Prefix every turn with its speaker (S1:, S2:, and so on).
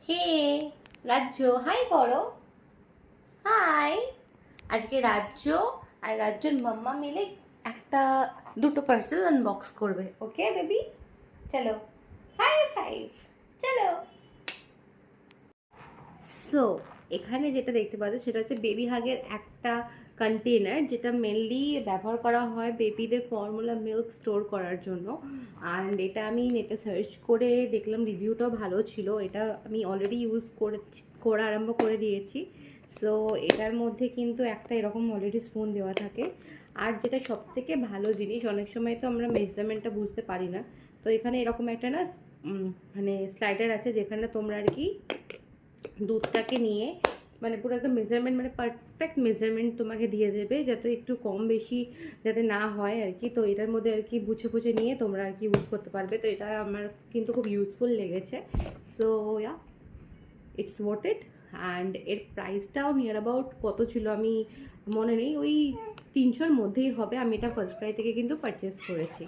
S1: হে রাজ্য, হাই করো। হাই। আজকে রাজ্য আর রাজ্যর মাম্মা মিলে একটা দুটো পার্সেল আনবক্স করবে। ওকে বেবি, চলো হাই ফাইভ, চলো। সো এখানে যেটা দেখতে পাচ্ছ সেটা হচ্ছে বেবি হাগের একটা কন্টেনার, যেটা মেনলি ব্যবহার করা হয় বেবিদের ফর্মুলা মিল্ক স্টোর করার জন্য। অ্যান্ড এটা আমি নেটে সার্চ করে দেখলাম রিভিউটাও ভালো ছিল। এটা আমি অলরেডি ইউজ করা আরম্ভ করে দিয়েছি। সো এটার মধ্যে কিন্তু একটা এরকম অলরেডি স্পুন দেওয়া থাকে। আর যেটা সব থেকে ভালো জিনিস, অনেক সময় তো আমরা মেজারমেন্টটা বুঝতে পারি না, তো এখানে এরকম একটা না মানে স্লাইডার আছে, যেখানে তোমরা আর কি দুধটাকে নিয়ে মানে পুরো একদম মেজারমেন্ট, মানে পারফেক্ট মেজারমেন্ট তোমাকে দিয়ে দেবে, যাতে একটু কম বেশি যাতে না হয় আর কি। তো এটার মধ্যে আর কি বুঝে বুঝে নিয়ে তোমরা আর কি ইউজ করতে পারবে। তো এটা আমার কিন্তু খুব ইউজফুল লেগেছে। So yeah, it's worth it. And এর প্রাইসটাও নিয়ার অ্যাবাউট কত ছিল আমি মনে নেই, ওই 300-র মধ্যেই হবে। আমি এটা ফার্স্ট ক্রাই থেকে কিন্তু পারচেস করেছি।